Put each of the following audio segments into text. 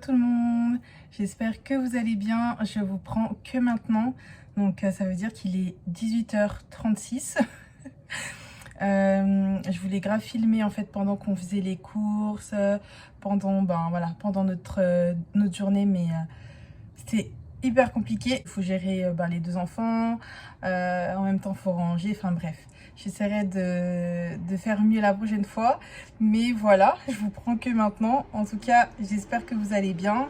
tout le monde, j'espère que vous allez bien. Je vous prends que maintenant, donc ça veut dire qu'il est 18h36. Je voulais grave filmer en fait pendant qu'on faisait les courses, pendant, pendant notre journée, mais c'était hyper compliqué. Il faut gérer les deux enfants, en même temps il faut ranger, enfin bref. J'essaierai de faire mieux la prochaine fois. Mais voilà, je vous prends que maintenant. En tout cas, j'espère que vous allez bien.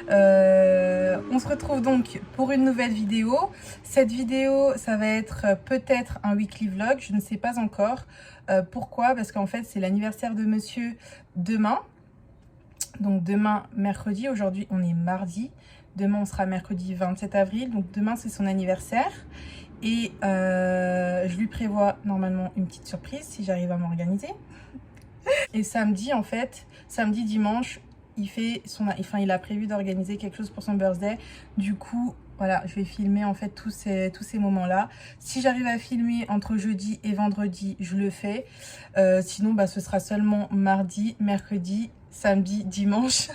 On se retrouve donc pour une nouvelle vidéo. Cette vidéo, ça va être peut-être un weekly vlog. Je ne sais pas encore. Pourquoi? Parce qu'en fait, c'est l'anniversaire de monsieur demain. Donc demain, mercredi. Aujourd'hui, on est mardi. Demain, on sera mercredi 27 avril. Donc demain, c'est son anniversaire. Et je lui prévois normalement une petite surprise si j'arrive à m'organiser. Et samedi, en fait, samedi, dimanche, il a prévu d'organiser quelque chose pour son birthday. Du coup, voilà, je vais filmer en fait tous ces moments-là. Si j'arrive à filmer entre jeudi et vendredi, je le fais. Sinon, ce sera seulement mardi, mercredi, samedi, dimanche.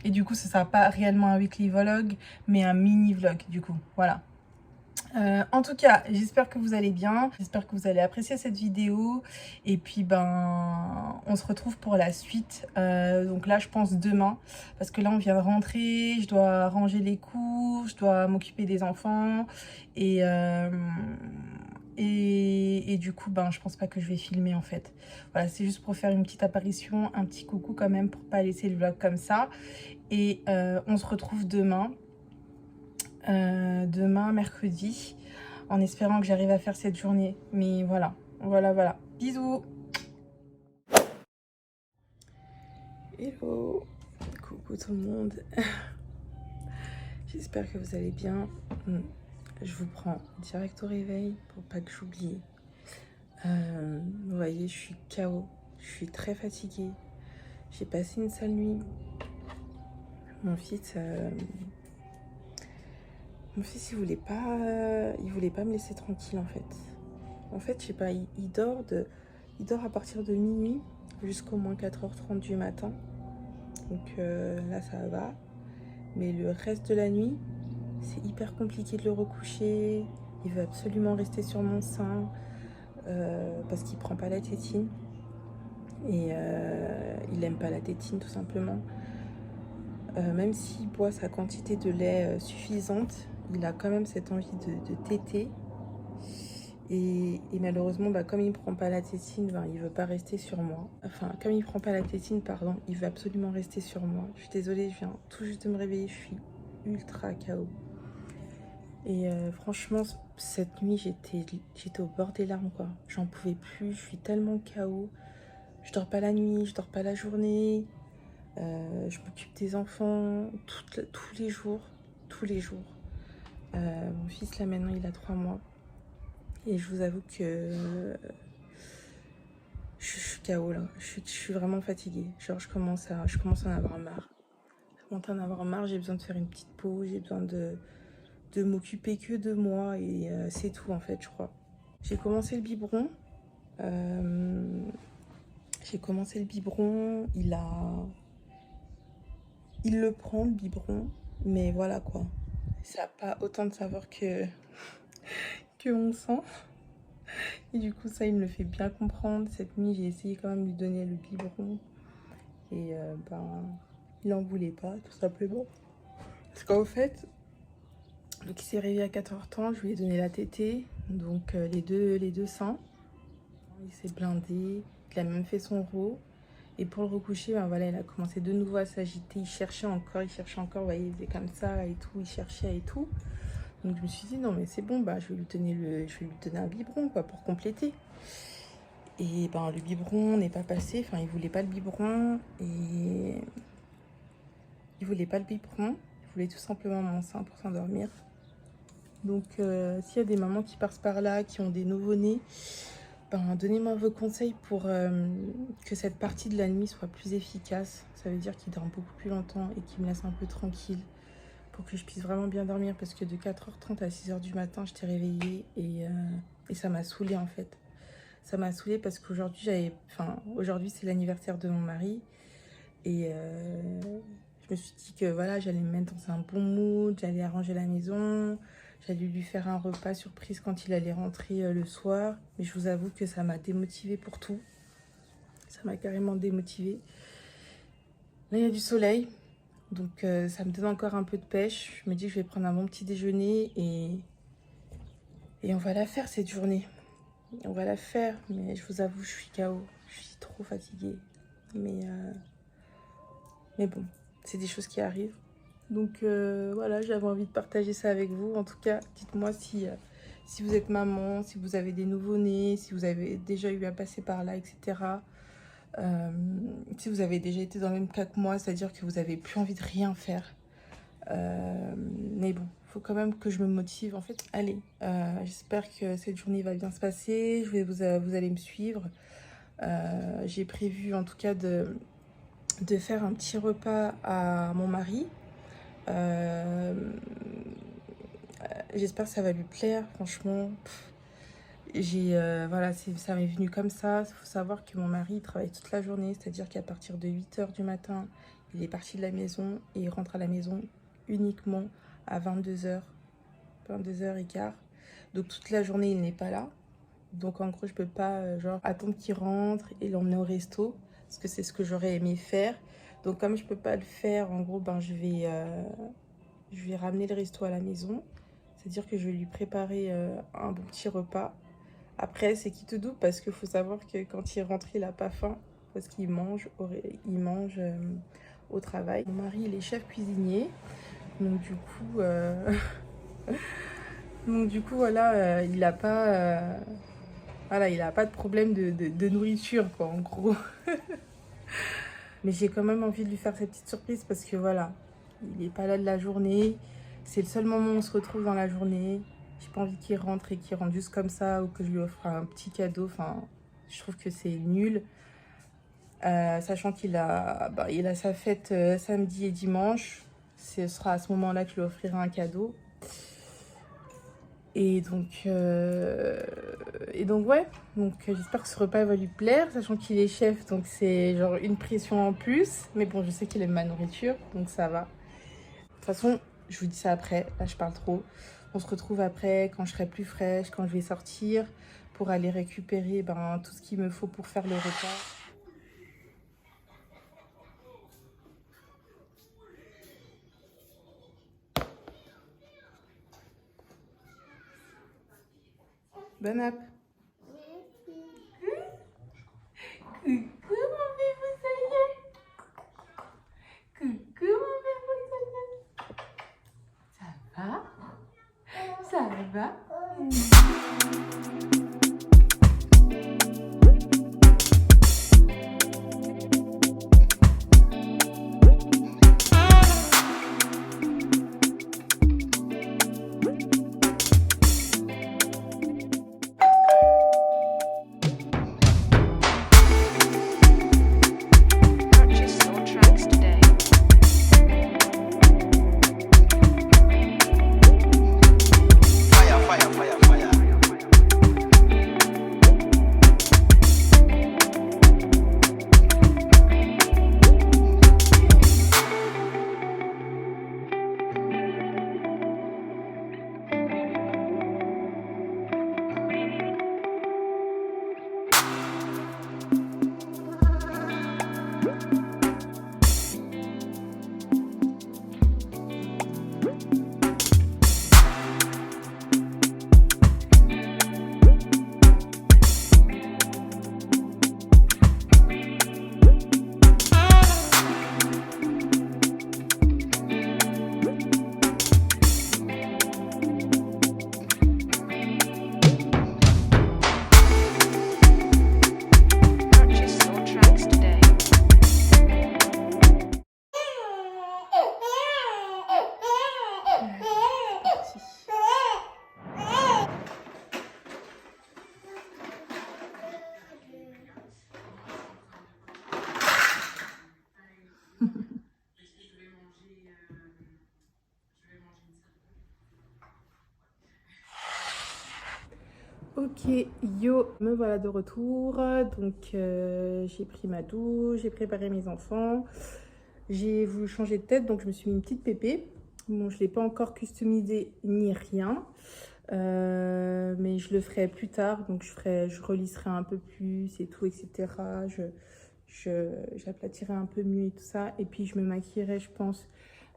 Et du coup, ce sera pas réellement un weekly vlog, mais un mini vlog du coup. Voilà. En tout cas, j'espère que vous allez bien, j'espère que vous allez apprécier cette vidéo et puis on se retrouve pour la suite. Donc là je pense demain parce que là on vient de rentrer, je dois ranger les cours, je dois m'occuper des enfants et du coup je pense pas que je vais filmer en fait. Voilà, c'est juste pour faire une petite apparition, un petit coucou quand même pour pas laisser le vlog comme ça. Et on se retrouve demain. Demain, mercredi, en espérant que j'arrive à faire cette journée. Mais voilà, voilà. Bisous. Hello, coucou tout le monde. J'espère que vous allez bien. Je vous prends direct au réveil pour pas que j'oublie. Vous voyez, je suis KO. Je suis très fatiguée. J'ai passé une sale nuit. Mon fils, il voulait pas me laisser tranquille en fait. En fait, je sais pas, il dort à partir de minuit jusqu'au moins 4h30 du matin. Donc là, ça va. Mais le reste de la nuit, c'est hyper compliqué de le recoucher. Il veut absolument rester sur mon sein parce qu'il prend pas la tétine. Et il aime pas la tétine tout simplement. Même s'il boit sa quantité de lait suffisante, il a quand même cette envie de téter. Et malheureusement, comme il ne prend pas la tétine, il veut pas rester sur moi. Enfin, comme il prend pas la tétine, pardon, il veut absolument rester sur moi. Je suis désolée, je viens tout juste de me réveiller, je suis ultra KO. Et franchement, cette nuit, j'étais au bord des larmes, quoi. J'en pouvais plus, je suis tellement KO. Je dors pas la nuit, je dors pas la journée. Je m'occupe des enfants tous les jours. Mon fils, là, maintenant, il a 3 mois. Et je vous avoue que je suis KO là. Je suis vraiment fatiguée. Genre, je commence à en avoir marre. J'ai besoin de faire une petite pause. J'ai besoin de m'occuper que de moi. Et c'est tout en fait, je crois. J'ai commencé le biberon. Il le prend, le biberon. Mais voilà quoi. Ça n'a pas autant de saveur que mon sang. Et du coup, ça, il me le fait bien comprendre. Cette nuit, j'ai essayé quand même de lui donner le biberon. Et il n'en voulait pas, tout simplement. Parce qu'en fait, donc il s'est réveillé à 4h30, je lui ai donné la tétée. Donc les deux seins. Il s'est blindé. Il a même fait son row. Et pour le recoucher, voilà, il a commencé de nouveau à s'agiter. Il cherchait encore. Vous voyez, il faisait comme ça et tout. Il cherchait et tout. Donc je me suis dit non mais c'est bon, je vais lui donner un biberon quoi pour compléter. Et le biberon n'est pas passé, enfin il voulait pas le biberon et il voulait tout simplement mon sein pour s'endormir. Donc s'il y a des mamans qui passent par là, qui ont des nouveau-nés, donnez-moi vos conseils pour que cette partie de la nuit soit plus efficace. Ça veut dire qu'il dort beaucoup plus longtemps et qu'il me laisse un peu tranquille. Pour que je puisse vraiment bien dormir parce que de 4h30 à 6h du matin j'étais réveillée et ça m'a saoulée en fait. Ça m'a saoulée parce qu'aujourd'hui aujourd'hui c'est l'anniversaire de mon mari et je Je me suis dit que voilà, j'allais me mettre dans un bon mood, j'allais arranger la maison, j'allais lui faire un repas surprise quand il allait rentrer le soir. Mais je vous avoue que ça m'a démotivée pour tout. Ça m'a carrément démotivée. Là, il y a du soleil, donc ça me donne encore un peu de pêche. Je me dis que je vais prendre un bon petit déjeuner et on va la faire cette journée. On va la faire, mais je vous avoue, je suis KO. Je suis trop fatiguée. Mais bon, c'est des choses qui arrivent. Donc voilà, j'avais envie de partager ça avec vous. En tout cas, dites-moi si vous êtes maman, si vous avez des nouveau-nés, si vous avez déjà eu à passer par là, etc. Si vous avez déjà été dans le même cas que moi, c'est-à-dire que vous n'avez plus envie de rien faire. Mais bon, il faut quand même que je me motive. En fait, allez, j'espère que cette journée va bien se passer. Vous allez me suivre. J'ai prévu en tout cas de faire un petit repas à mon mari. J'espère que ça va lui plaire, franchement. Voilà, ça m'est venu comme ça. Il faut savoir que mon mari il travaille toute la journée, c'est-à-dire qu'à partir de 8 h du matin, il est parti de la maison et il rentre à la maison uniquement à 22 h, 22 h 15. Donc toute la journée, il n'est pas là. Donc en gros, je peux pas genre attendre qu'il rentre et l'emmener au resto, parce que c'est ce que j'aurais aimé faire. Donc comme je peux pas le faire, en gros, ben je vais ramener le resto à la maison. C'est-à-dire que je vais lui préparer un bon petit repas. Après, c'est qui te double, parce qu'il faut savoir que quand il rentre, il n'a pas faim, parce qu'il mange, au travail. Mon mari, il est chef cuisinier, donc du coup, voilà, il n'a pas, voilà, il a pas de problème de nourriture, quoi, en gros. Mais j'ai quand même envie de lui faire cette petite surprise, parce que voilà, il n'est pas là de la journée. C'est le seul moment où on se retrouve dans la journée. J'ai pas envie qu'il rentre et qu'il rentre juste comme ça, ou que je lui offre un petit cadeau. Enfin, je trouve que c'est nul. Sachant qu'il il a sa fête samedi et dimanche. Ce sera à ce moment-là que je lui offrirai un cadeau. Et donc ouais. Donc j'espère que ce repas va lui plaire, sachant qu'il est chef. Donc c'est genre une pression en plus. Mais bon, je sais qu'il aime ma nourriture, donc ça va. De toute façon, je vous dis ça après. Là, je parle trop. On se retrouve après, quand je serai plus fraîche, quand je vais sortir, pour aller récupérer tout ce qu'il me faut pour faire le repas. Bon app. Coucou mon bébé, ça y est. Coucou mon bébé, ça va? Ça va? Ok, yo, me voilà de retour. Donc j'ai pris ma douche, j'ai préparé mes enfants. j'ai voulu changer de tête, donc je me suis mis une petite pépé. Bon, je ne l'ai pas encore customisé ni rien, mais je le ferai plus tard. Donc je relisserai un peu plus et tout, etc. J'aplatirai un peu mieux et tout ça. Et puis je me maquillerai, je pense,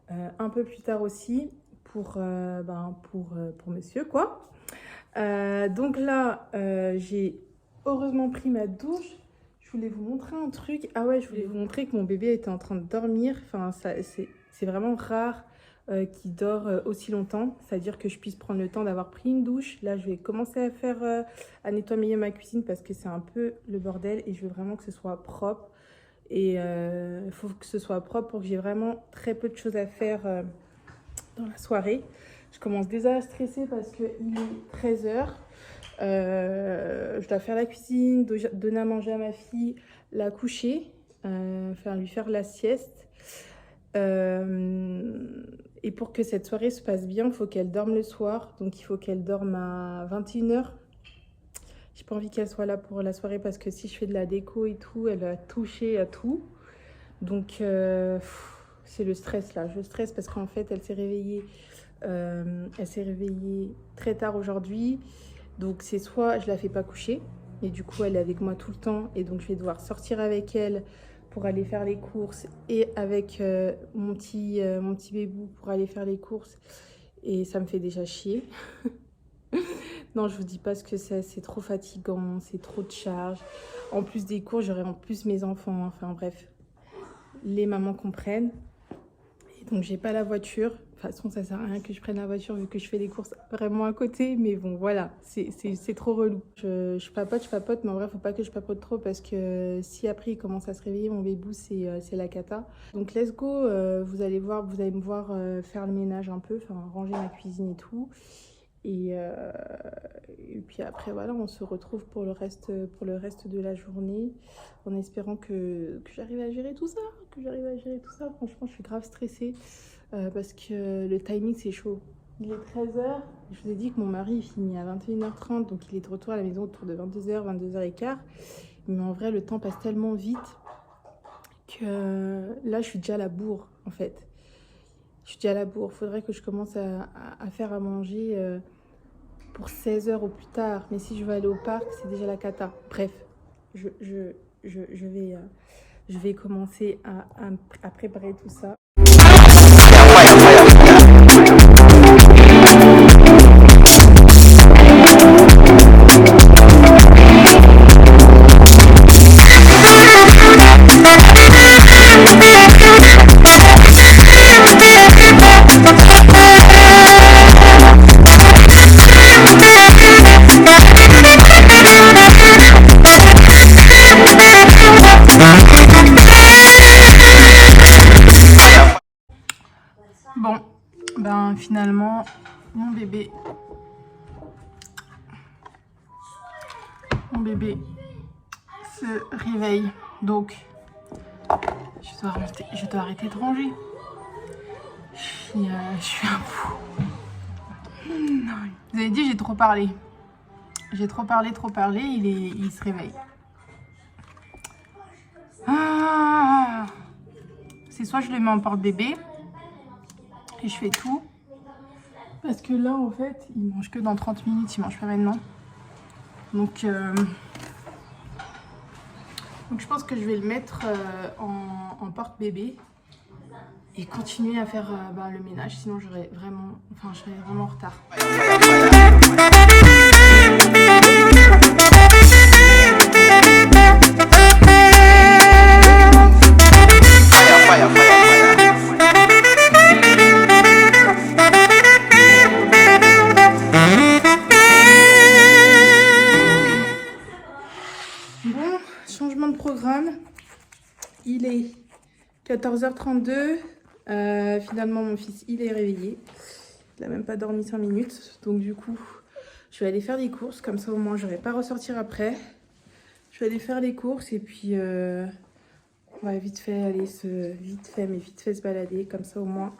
un peu plus tard aussi pour monsieur, quoi. Donc là, j'ai heureusement pris ma douche. Je voulais vous montrer un truc. Ah ouais, je voulais vous montrer que mon bébé était en train de dormir. Enfin, c'est vraiment rare qu'il dort aussi longtemps. C'est-à-dire que je puisse prendre le temps d'avoir pris une douche. Là, je vais commencer à nettoyer ma cuisine parce que c'est un peu le bordel et je veux vraiment que ce soit propre. Et il faut que ce soit propre pour que j'ai vraiment très peu de choses à faire dans la soirée. Je commence déjà à stresser parce qu'il est 13 h. Je dois faire la cuisine, donner à manger à ma fille, la coucher, lui faire la sieste. Et pour que cette soirée se passe bien, il faut qu'elle dorme le soir. Donc il faut qu'elle dorme à 21 h. J'ai pas envie qu'elle soit là pour la soirée parce que si je fais de la déco et tout, elle va toucher à tout. Donc c'est le stress là. Je stresse parce qu'en fait elle s'est réveillée très tard aujourd'hui. Donc c'est soit je la fais pas coucher et du coup elle est avec moi tout le temps et donc je vais devoir sortir avec elle pour aller faire les courses et avec mon petit bébou pour aller faire les courses et ça me fait déjà chier. Non, je vous dis pas ce que c'est trop fatigant, c'est trop de charge. En plus des cours, j'aurai en plus mes enfants, enfin bref, les mamans comprennent. Et donc j'ai pas la voiture. De toute façon, ça sert à rien que je prenne la voiture vu que je fais les courses vraiment à côté. Mais bon, voilà, c'est trop relou. Je papote, mais en vrai, faut pas que je papote trop parce que si après il commence à se réveiller, mon bébou, c'est la cata. Donc let's go, vous allez me voir faire le ménage un peu, enfin ranger ma cuisine et tout. Et puis après, voilà, on se retrouve pour le reste de la journée en espérant que j'arrive à gérer tout ça. Franchement, je suis grave stressée parce que le timing, c'est chaud. Il est 13 h. Je vous ai dit que mon mari il finit à 21 h 30, donc il est de retour à la maison autour de 22 h, 22 h 15. Mais en vrai, le temps passe tellement vite que là, je suis déjà à la bourre, en fait. Je dis à la bourre, faudrait que je commence à faire à manger pour 16 h au plus tard. Mais si je veux aller au parc, c'est déjà la cata. Bref, je vais commencer à préparer tout ça. Bon, ben finalement, mon bébé se réveille. Donc, je dois arrêter de ranger. Je suis un fou. Vous avez dit, j'ai trop parlé. J'ai trop parlé. Il se réveille. Ah, c'est soit je le mets en porte-bébé et je fais tout. Parce que là, en fait, il mange que dans 30 minutes, il mange pas maintenant. Donc je pense que je vais le mettre en porte-bébé et continuer à faire le ménage. Sinon, je serais vraiment en retard. Changement de programme, il est 14 h 32, finalement mon fils il est réveillé, il n'a même pas dormi 5 minutes, donc du coup je vais aller faire les courses, comme ça au moins je ne vais pas ressortir après. Je vais aller faire les courses et puis on va vite fait se balader, comme ça au moins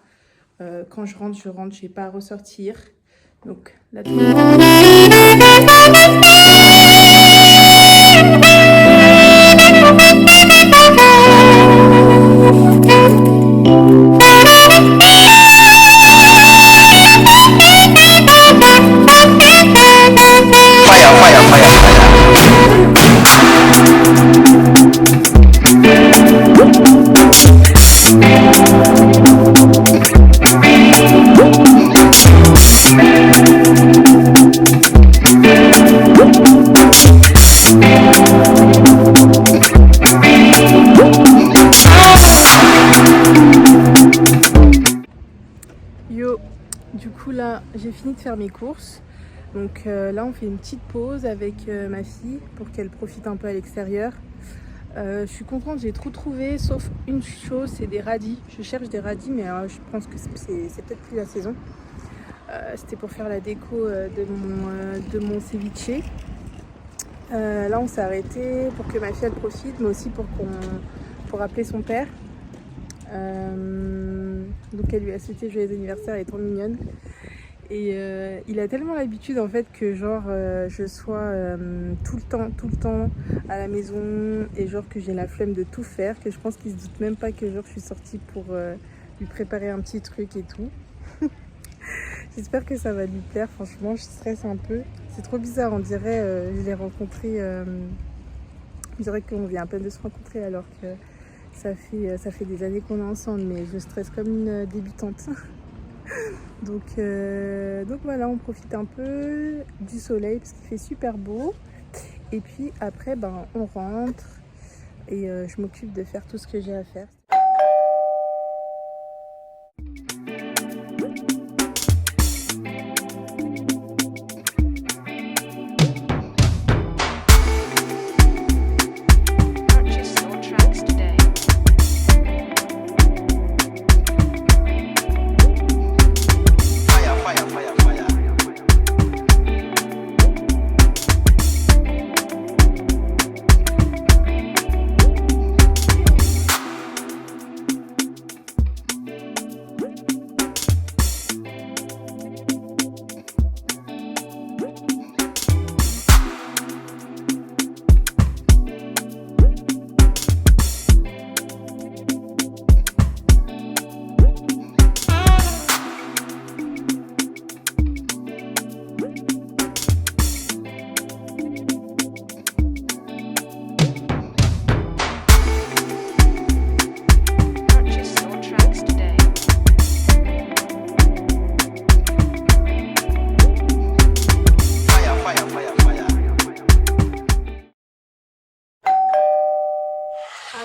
quand je rentre, je n'ai pas à ressortir. Donc là, faire mes courses. Donc là on fait une petite pause avec ma fille pour qu'elle profite un peu à l'extérieur. Je suis contente, j'ai tout trouvé sauf une chose, c'est des radis. Je cherche des radis mais je pense que c'est peut-être plus la saison. C'était pour faire la déco de mon ceviche. Là on s'est arrêté pour que ma fille elle profite, mais aussi pour appeler son père. Donc elle lui a souhaité joyeux anniversaire, elle est trop mignonne. Et il a tellement l'habitude en fait que genre je sois tout le temps à la maison et genre que j'ai la flemme de tout faire, que je pense qu'il se doute même pas que genre je suis sortie pour lui préparer un petit truc et tout. J'espère que ça va lui plaire, franchement je stresse un peu. C'est trop bizarre, on dirait je l'ai rencontré, on dirait qu'on vient à peine de se rencontrer alors que ça fait des années qu'on est ensemble, mais je stresse comme une débutante. Donc voilà, on profite un peu du soleil parce qu'il fait super beau. Et puis après, on rentre et je m'occupe de faire tout ce que j'ai à faire.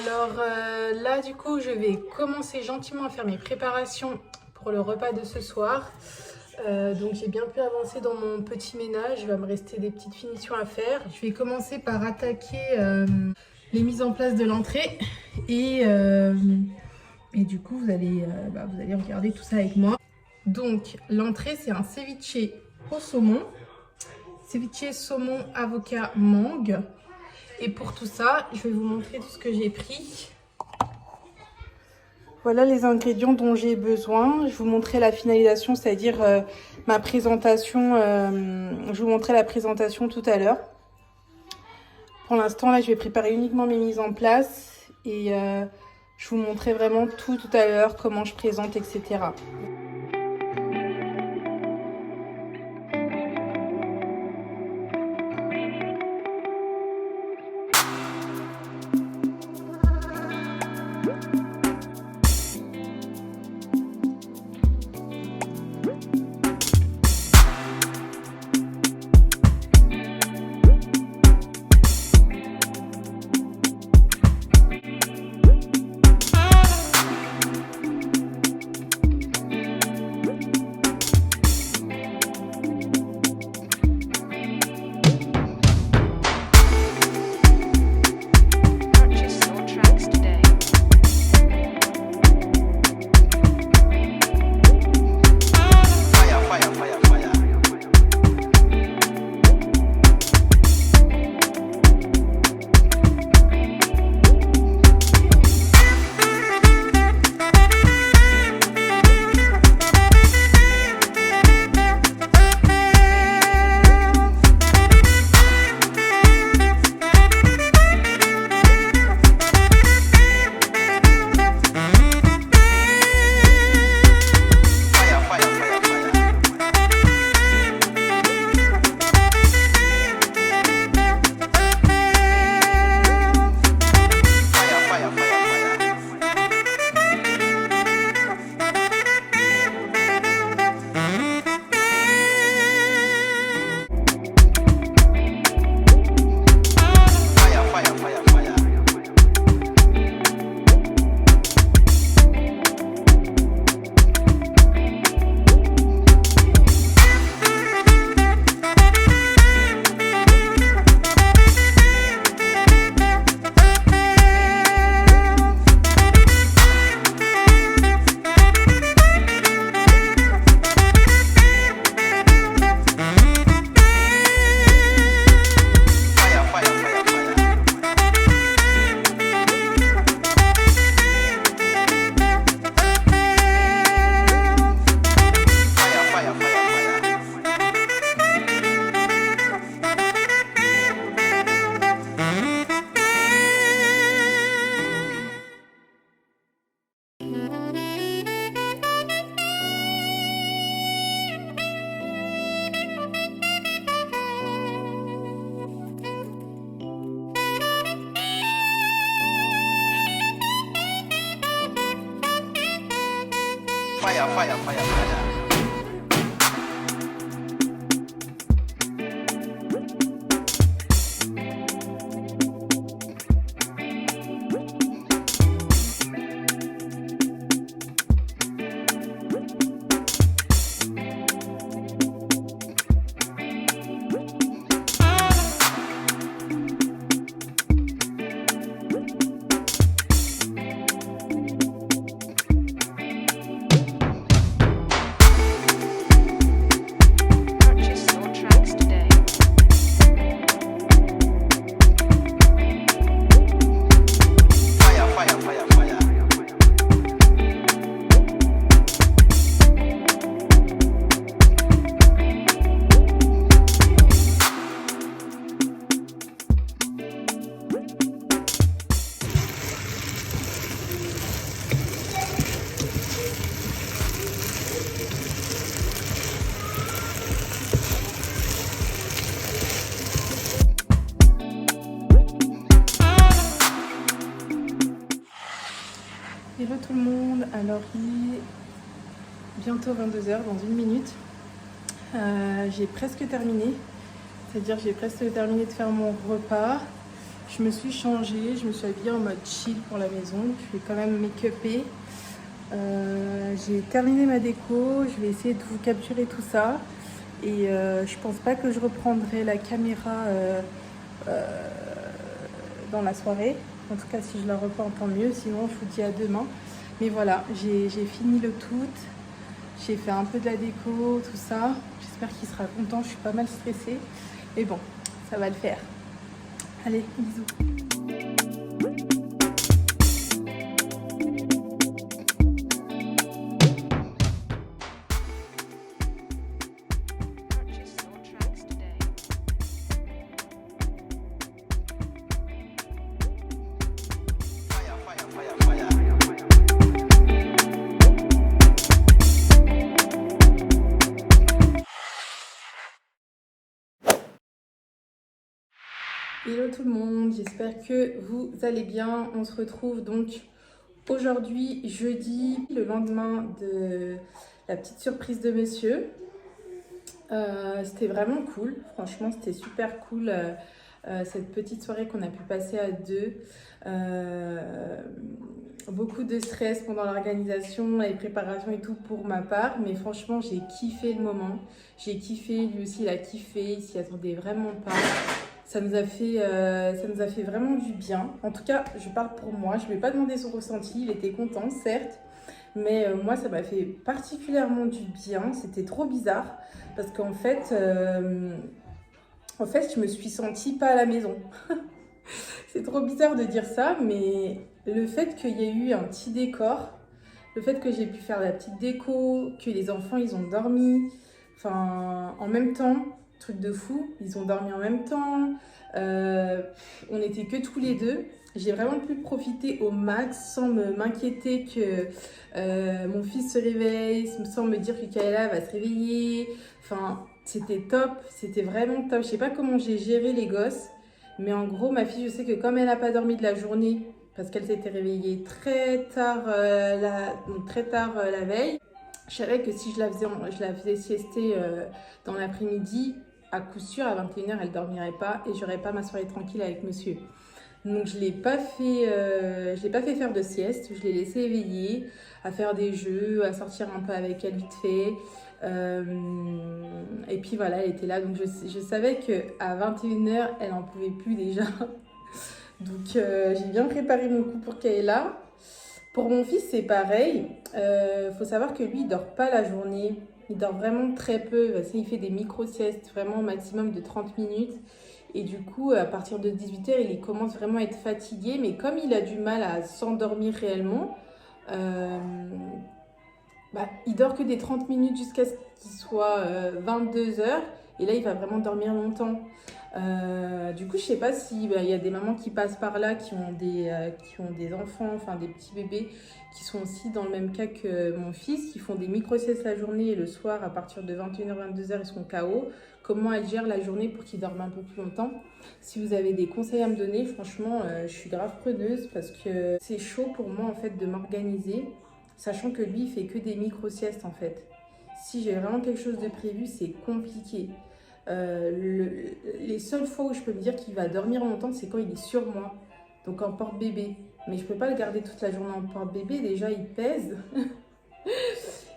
Alors là du coup je vais commencer gentiment à faire mes préparations pour le repas de ce soir. Donc j'ai bien pu avancer dans mon petit ménage, il va me rester des petites finitions à faire. Je vais commencer par attaquer les mises en place de l'entrée et du coup vous allez regarder tout ça avec moi. Donc l'entrée c'est un ceviche au saumon, ceviche saumon avocat mangue. Et pour tout ça, je vais vous montrer tout ce que j'ai pris. Voilà les ingrédients dont j'ai besoin. Je vous montrerai la finalisation, c'est-à-dire ma présentation. Je vous montrerai la présentation tout à l'heure. Pour l'instant, là, je vais préparer uniquement mes mises en place. Et je vous montrerai vraiment tout à l'heure, comment je présente, etc. fire, fire, fire, fire. Hello tout le monde, alors il est bientôt 22h, dans une minute. J'ai presque terminé, c'est-à-dire j'ai presque terminé de faire mon repas. Je me suis changée, je me suis habillée en mode chill pour la maison, je vais quand même make-upper. J'ai terminé ma déco, je vais essayer de vous capturer tout ça. Et je pense pas que je reprendrai la caméra dans la soirée. En tout cas, si je la reprends, tant mieux. Sinon, je vous dis à demain. Mais voilà, j'ai fini le tout. J'ai fait un peu de la déco, tout ça. J'espère qu'il sera content. Je suis pas mal stressée. Mais bon, ça va le faire. Allez, bisous. Hello tout le monde, j'espère que vous allez bien. On se retrouve donc aujourd'hui, jeudi, le lendemain de la petite surprise de monsieur. C'était vraiment cool, franchement c'était super cool cette petite soirée qu'on a pu passer à deux. Beaucoup de stress pendant l'organisation, les préparations et tout pour ma part, mais franchement j'ai kiffé le moment. J'ai kiffé, lui aussi il a kiffé, il s'y attendait vraiment pas. Ça nous a fait vraiment du bien. En tout cas, je parle pour moi. Je ne vais pas demander son ressenti. Il était content, certes. Mais moi, ça m'a fait particulièrement du bien. C'était trop bizarre. Parce qu'en fait, je me suis sentie pas à la maison. C'est trop bizarre de dire ça. Mais le fait qu'il y ait eu un petit décor, le fait que j'ai pu faire la petite déco, que les enfants, ils ont dormi, enfin, en même temps... Truc de fou, ils ont dormi en même temps, on n'était que tous les deux. J'ai vraiment pu profiter au max sans m'inquiéter que mon fils se réveille, sans me dire que Kaela va se réveiller. Enfin, c'était top, c'était vraiment top. Je sais pas comment j'ai géré les gosses, mais en gros, ma fille, je sais que comme elle n'a pas dormi de la journée, parce qu'elle s'était réveillée très tard, la veille, je savais que si je la faisais siester dans l'après-midi, à coup sûr, à 21h, elle ne dormirait pas et j'aurais pas ma soirée tranquille avec monsieur. Donc, je ne l'ai pas fait faire de sieste. Je l'ai laissé éveiller, à faire des jeux, à sortir un peu avec elle vite fait. Et puis voilà, elle était là. Donc, je savais qu'à 21h, elle n'en pouvait plus déjà. Donc, j'ai bien préparé mon coup pour Kaela. Pour mon fils, c'est pareil. Faut savoir que lui, il dort pas la journée. Il dort vraiment très peu. Il fait des micro-siestes, vraiment au maximum de 30 minutes. Et du coup, à partir de 18h, il commence vraiment à être fatigué. Mais comme il a du mal à s'endormir réellement, il dort que des 30 minutes jusqu'à ce qu'il soit 22h. Et là, il va vraiment dormir longtemps. Du coup, je sais pas si y a des mamans qui passent par là qui ont des enfants, enfin des petits bébés qui sont aussi dans le même cas que mon fils, qui font des micro-siestes la journée et le soir à partir de 21h, 22h, ils sont KO. Comment elles gèrent la journée pour qu'ils dorment un peu plus longtemps? Si vous avez des conseils à me donner, franchement, je suis grave preneuse parce que c'est chaud pour moi en fait de m'organiser sachant que lui, il fait que des micro-siestes en fait. Si j'ai vraiment quelque chose de prévu, c'est compliqué. Les seules fois où je peux me dire qu'il va dormir longtemps, c'est quand il est sur moi, donc en porte-bébé. Mais je peux pas le garder toute la journée en porte-bébé, déjà il pèse.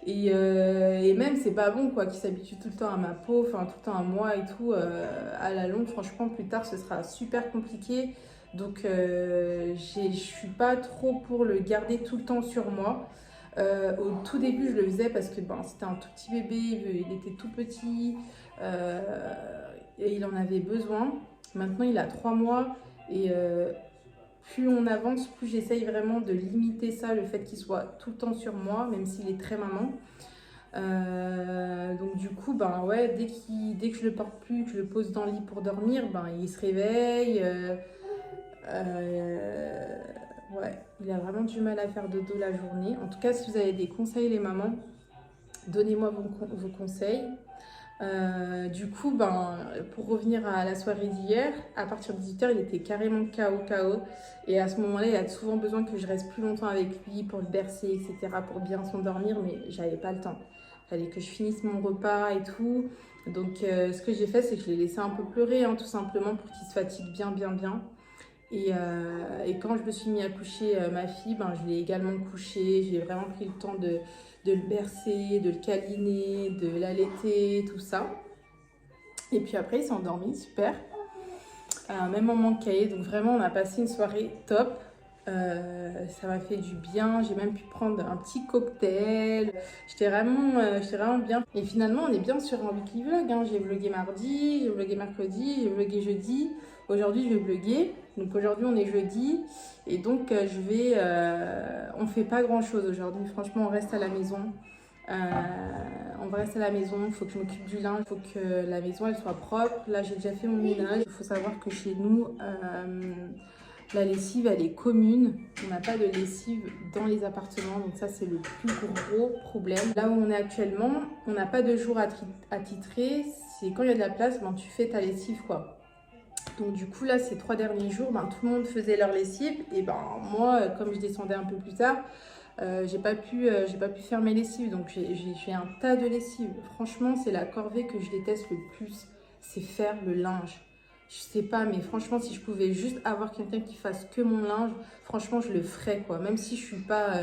Et même, c'est pas bon quoi, qu'il s'habitue tout le temps à ma peau, enfin tout le temps à moi et tout. À la longue, franchement, plus tard, ce sera super compliqué. Donc, je suis pas trop pour le garder tout le temps sur moi. Au tout début, je le faisais parce que ben, c'était un tout petit bébé, il était tout petit et il en avait besoin. Maintenant, il a 3 mois et plus on avance, plus j'essaye vraiment de limiter ça, le fait qu'il soit tout le temps sur moi, même s'il est très maman. Donc du coup, ben ouais, dès que je le porte plus, que je le pose dans le lit pour dormir, ben il se réveille. Ouais, il a vraiment du mal à faire dodo la journée. En tout cas, si vous avez des conseils les mamans, donnez-moi vos conseils. Du coup, ben, pour revenir à la soirée d'hier, à partir de 18h, il était carrément KO. Et à ce moment-là, il a souvent besoin que je reste plus longtemps avec lui pour le bercer, etc., pour bien s'endormir, mais j'avais pas le temps. Il fallait que je finisse mon repas et tout. Donc, ce que j'ai fait, c'est que je l'ai laissé un peu pleurer, hein, tout simplement, pour qu'il se fatigue bien. Et quand je me suis mis à coucher ma fille, ben, je l'ai également couché. J'ai vraiment pris le temps de le bercer, de le câliner, de l'allaiter, tout ça. Et puis après, il s'est endormi, super. Même moment que Cahier, donc vraiment, on a passé une soirée top. Ça m'a fait du bien, j'ai même pu prendre un petit cocktail. J'étais vraiment bien. Et finalement, on est bien sur un weekly vlog, hein. J'ai vlogué mardi, j'ai vlogué mercredi, j'ai vlogué jeudi. Aujourd'hui, je vais vloguer. Donc aujourd'hui, on est jeudi. Et donc, on fait pas grand-chose aujourd'hui. Franchement, on reste à la maison. On va rester à la maison, il faut que je m'occupe du linge, il faut que la maison elle soit propre. Là, j'ai déjà fait mon ménage. Il faut savoir que chez nous, la lessive, elle est commune. On n'a pas de lessive dans les appartements. Donc ça, c'est le plus gros problème. Là où on est actuellement, on n'a pas de jour attitré. C'est quand il y a de la place, ben, tu fais ta lessive, quoi. Donc du coup, là, ces 3 derniers jours, ben, tout le monde faisait leur lessive. Et ben moi, comme je descendais un peu plus tard, j'ai pas pu faire mes lessives. Donc j'ai fait un tas de lessives. Franchement, c'est la corvée que je déteste le plus. C'est faire le linge. Je sais pas, mais franchement, si je pouvais juste avoir quelqu'un qui fasse que mon linge, franchement, je le ferais, quoi. Même si je suis pas,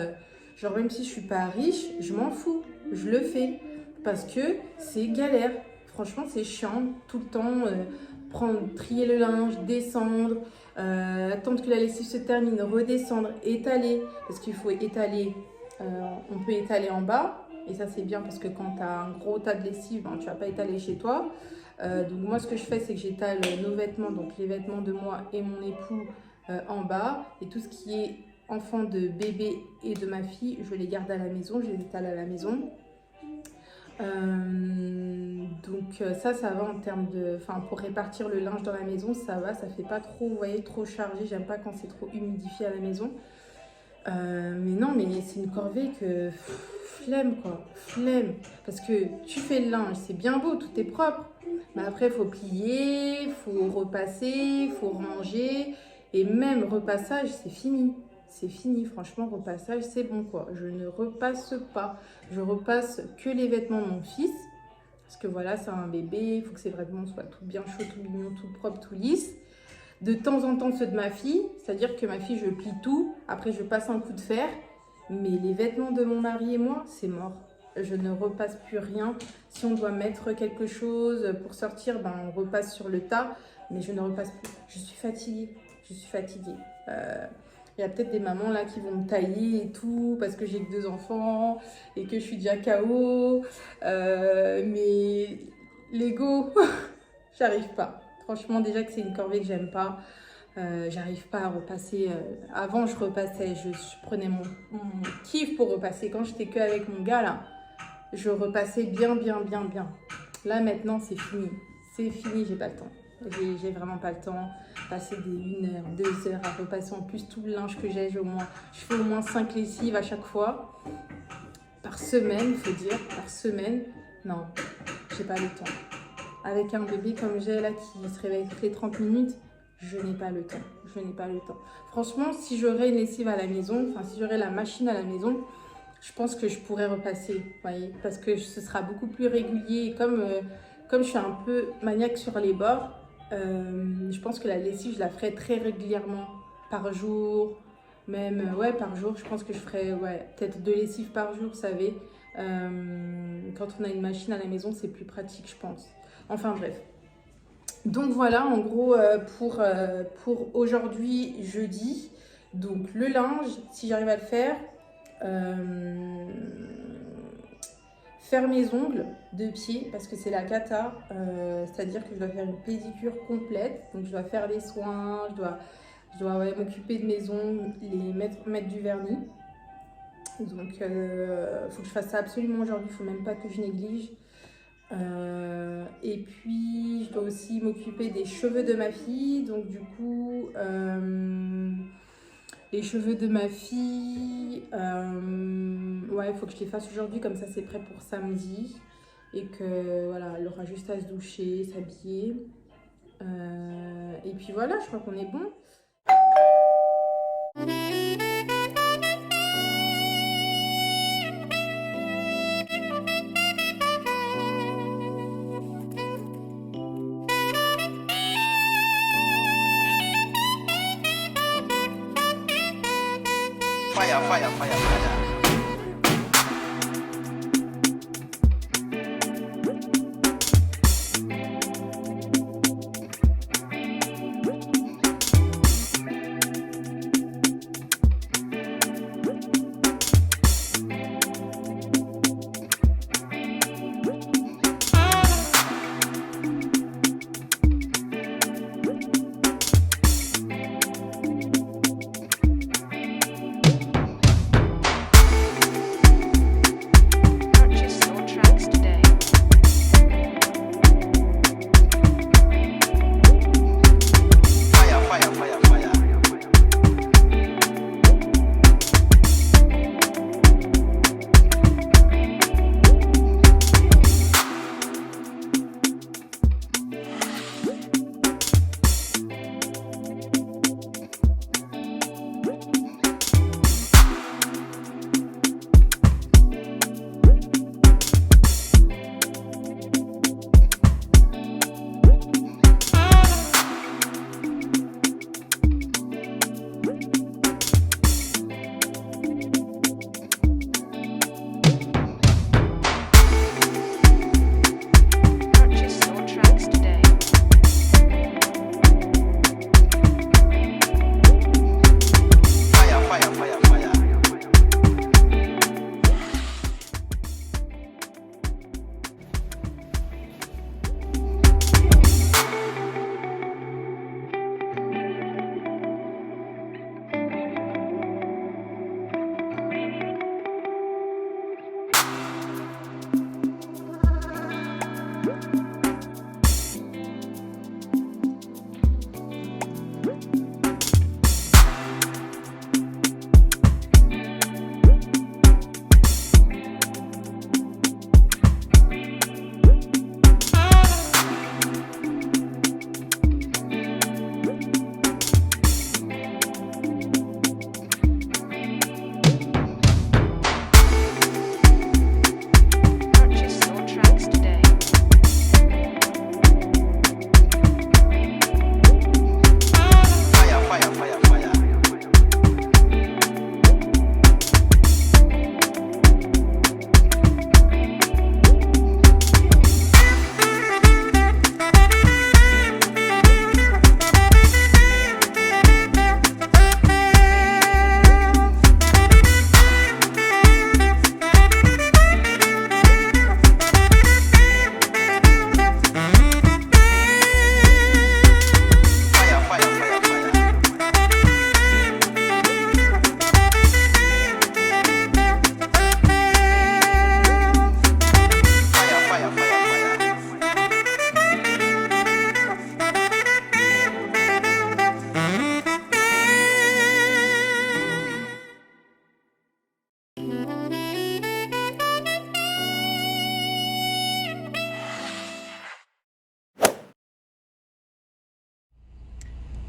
même si je suis pas riche, je m'en fous. Je le fais. Parce que c'est galère. Franchement, c'est chiant. Tout le temps, trier le linge, descendre, attendre que la lessive se termine, redescendre, étaler. Parce qu'il faut étaler. On peut étaler en bas. Et ça, c'est bien parce que quand tu as un gros tas de lessive, ben, tu vas pas étaler chez toi. Donc moi ce que je fais c'est que j'étale nos vêtements, donc les vêtements de moi et mon époux en bas, et tout ce qui est enfant de bébé et de ma fille, je les garde à la maison, je les étale à la maison. Donc ça va en termes de, enfin pour répartir le linge dans la maison, ça va, ça fait pas trop, vous voyez, trop chargé, j'aime pas quand c'est trop humidifié à la maison. Mais non, mais c'est une corvée que flemme quoi, flemme. Parce que tu fais le linge, c'est bien beau, tout est propre. Mais après, il faut plier, il faut repasser, il faut ranger. Et même repassage, c'est fini. C'est fini, franchement, repassage, c'est bon quoi. Je ne repasse pas. Je repasse que les vêtements de mon fils. Parce que voilà, c'est un bébé, il faut que ses vêtements soient tout bien chauds, tout mignon, tout propre, tout lisse. De temps en temps, ceux de ma fille, c'est-à-dire que ma fille, je plie tout. Après, je passe un coup de fer. Mais les vêtements de mon mari et moi, c'est mort. Je ne repasse plus rien. Si on doit mettre quelque chose pour sortir, ben, on repasse sur le tas. Mais je ne repasse plus. Je suis fatiguée. Je suis fatiguée. Il y a peut-être des mamans là qui vont me tailler et tout parce que j'ai que 2 enfants et que je suis déjà KO. Mais l'ego, j'arrive pas. Franchement, déjà que c'est une corvée que j'aime pas. J'arrive pas à repasser. Avant, je repassais. Je prenais mon kiff pour repasser. Quand j'étais que avec mon gars là, je repassais bien. Là maintenant, c'est fini. C'est fini, j'ai pas le temps. J'ai vraiment pas le temps. Passer des 1 heure, 2 heures à repasser en plus tout le linge que j'ai. Je fais au moins 5 lessives à chaque fois. Par semaine, il faut dire. Par semaine. Non, j'ai pas le temps. Avec un bébé comme j'ai là qui se réveille toutes les 30 minutes, je n'ai pas le temps. Je n'ai pas le temps. Franchement, si j'aurais une lessive à la maison, enfin si j'aurais la machine à la maison, je pense que je pourrais repasser, vous voyez, parce que ce sera beaucoup plus régulier. Et comme je suis un peu maniaque sur les bords, je pense que la lessive, je la ferai très régulièrement, par jour, même, ouais, par jour. Je pense que je ferai, ouais, peut-être 2 lessives par jour, vous savez. Quand on a une machine à la maison, c'est plus pratique, je pense. Enfin, bref. Donc voilà, en gros, pour aujourd'hui, jeudi. Donc le linge, si j'arrive à le faire, faire mes ongles de pied parce que c'est la cata, c'est-à-dire que je dois faire une pédicure complète, donc je dois faire les soins, je dois ouais, m'occuper de mes ongles, les mettre du vernis. Donc faut que je fasse ça absolument aujourd'hui, il ne faut même pas que je néglige. Et puis je dois aussi m'occuper des cheveux de ma fille, donc du coup les cheveux de ma fille, ouais, il faut que je les fasse aujourd'hui, comme ça c'est prêt pour samedi. Et que voilà, elle aura juste à se doucher, s'habiller. Et puis voilà, je crois qu'on est bon. Fire, fire, fire, fire.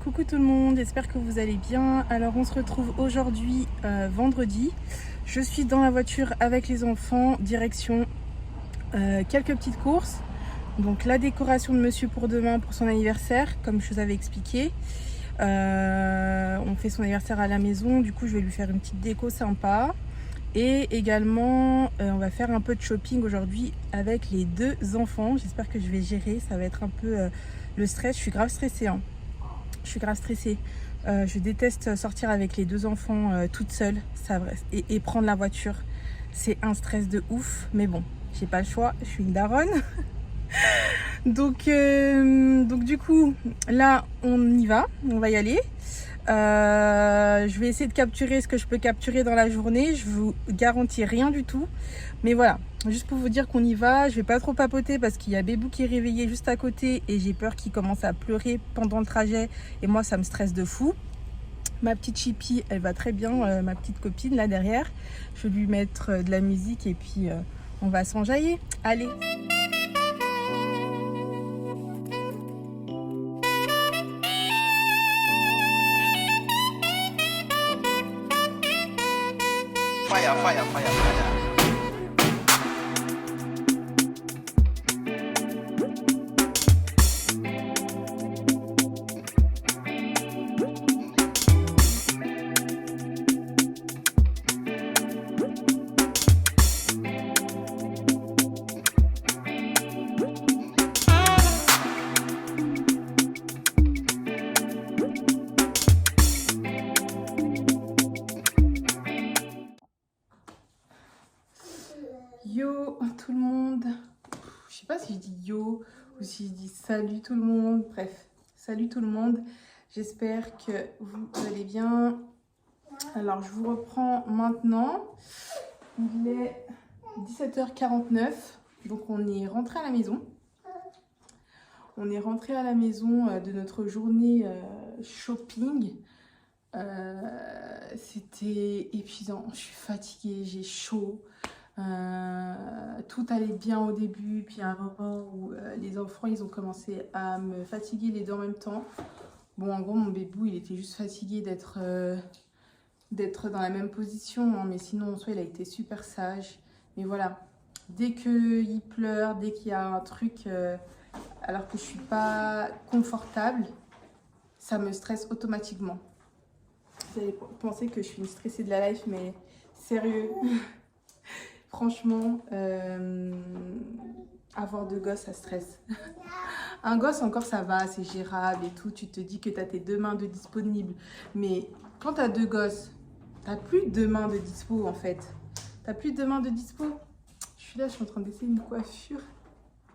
Coucou tout le monde, j'espère que vous allez bien. Alors on se retrouve aujourd'hui vendredi. Je suis dans la voiture avec les enfants, direction quelques petites courses. Donc la décoration de monsieur pour demain pour son anniversaire, comme je vous avais expliqué. On fait son anniversaire à la maison, du coup je vais lui faire une petite déco sympa. Et également on va faire un peu de shopping aujourd'hui avec les deux enfants. J'espère que je vais gérer, ça va être un peu le stress. Je suis grave stressée hein. Je suis grave stressée. Je déteste sortir avec les deux enfants toute seule et prendre la voiture. C'est un stress de ouf, mais bon, j'ai pas le choix, je suis une daronne. donc du coup, là, on y va, on va y aller. Je vais essayer de capturer ce que je peux capturer dans la journée. Je vous garantis rien du tout. Mais voilà, juste pour vous dire qu'on y va. Je vais pas trop papoter parce qu'il y a Bébou qui est réveillé juste à côté et j'ai peur qu'il commence à pleurer pendant le trajet. Et moi, ça me stresse de fou. Ma petite Chippy, elle va très bien, ma petite copine là derrière. Je vais lui mettre de la musique et puis on va s'enjailler. Allez! Fire, fire, fire, fire. Yo tout le monde, je sais pas si je dis yo ou si je dis salut tout le monde, bref, salut tout le monde, j'espère que vous allez bien. Alors je vous reprends maintenant, il est 17h49, donc on est rentré à la maison. On est rentré à la maison de notre journée shopping. C'était épuisant, je suis fatiguée, j'ai chaud. Tout allait bien au début, puis à un moment où les enfants ils ont commencé à me fatiguer les deux en même temps. Bon, en gros, mon bébou il était juste fatigué d'être dans la même position, hein, mais sinon en soi il a été super sage. Mais voilà, dès qu'il pleure, dès qu'il y a un truc alors que je suis pas confortable, ça me stresse automatiquement. Vous allez penser que je suis une stressée de la life, mais sérieux. Franchement, avoir deux gosses, ça stresse. Un gosse, encore, ça va, c'est gérable et tout. Tu te dis que tu as tes deux mains de disponibles. Mais quand tu as deux gosses, tu n'as plus deux mains de dispo, en fait. Tu n'as plus deux mains de dispo. Je suis là, je suis en train d'essayer une coiffure.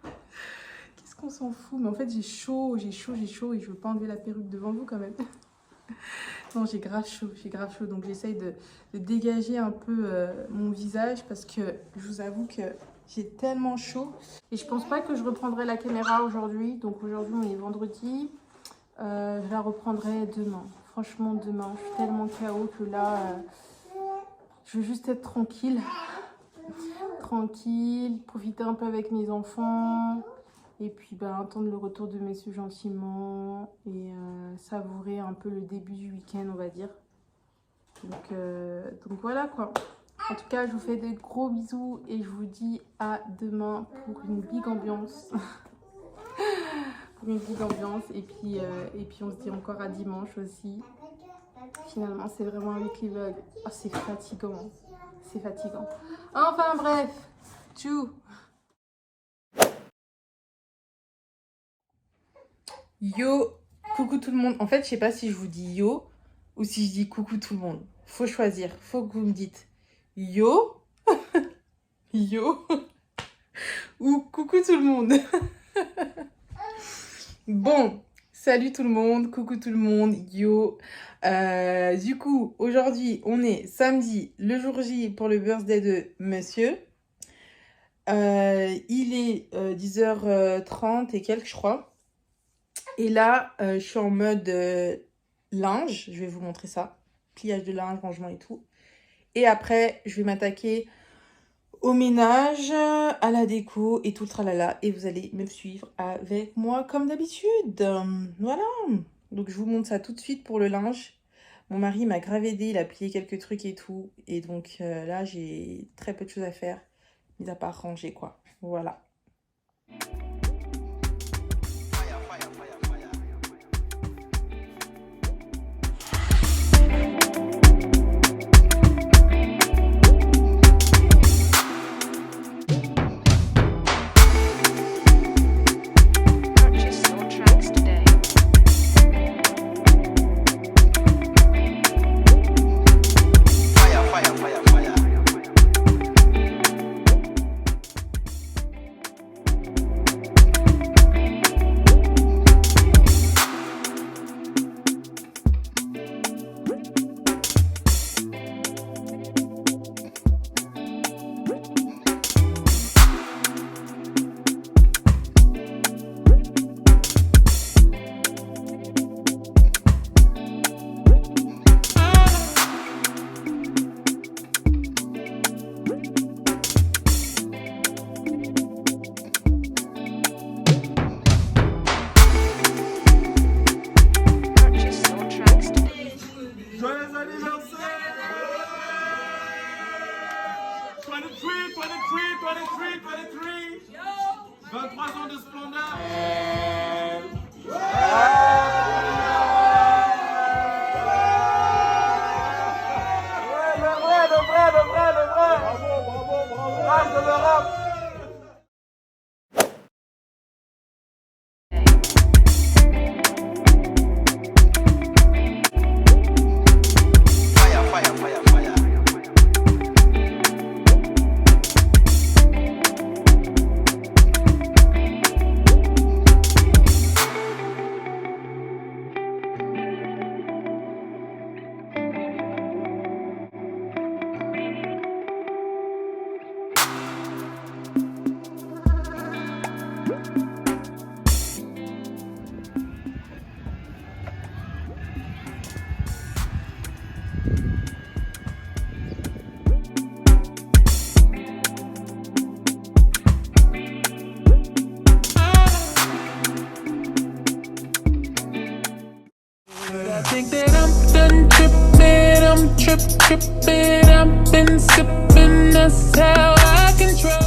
Qu'est-ce qu'on s'en fout? Mais en fait, j'ai chaud et je ne veux pas enlever la perruque devant vous, quand même. Non, j'ai grave chaud, donc j'essaye de dégager un peu mon visage parce que je vous avoue que j'ai tellement chaud. Et je pense pas que je reprendrai la caméra aujourd'hui, donc aujourd'hui on est vendredi, je la reprendrai demain. Franchement demain, je suis tellement KO que là, je veux juste être tranquille, profiter un peu avec mes enfants. Et puis attendre le retour de messieurs gentiment et savourer un peu le début du week-end, on va dire. Donc voilà quoi. En tout cas, je vous fais des gros bisous et je vous dis à demain pour une big ambiance. Et puis on se dit encore à dimanche aussi. Finalement, c'est vraiment un weekly vlog. Oh, c'est fatigant. C'est fatigant. Enfin bref. Tchou. Yo, coucou tout le monde. En fait, je sais pas si je vous dis yo ou si je dis coucou tout le monde. Faut choisir. Faut que vous me dites yo, yo ou coucou tout le monde. Bon, salut tout le monde, coucou tout le monde, yo. Du coup, aujourd'hui, on est samedi, le jour J pour le birthday de monsieur. Il est 10h30 et quelques, je crois. Et là, je suis en mode linge. Je vais vous montrer ça. Pliage de linge, rangement et tout. Et après, je vais m'attaquer au ménage, à la déco et tout le tralala. Et vous allez me suivre avec moi comme d'habitude. Voilà. Donc je vous montre ça tout de suite pour le linge. Mon mari m'a grave aidé, il a plié quelques trucs et tout. Et donc là, j'ai très peu de choses à faire, mis à part ranger quoi. Voilà. Fire, fire, fire, fire. Purchase your tracks today. Fire, fire, fire, fire. Purchase your tracks today. Joyeux anniversaire! 23, 23 ans de splendeur! Fire, fire, fire, fire. I think that I'm done tripping, I'm tripping, I've been sipping, that's how I control.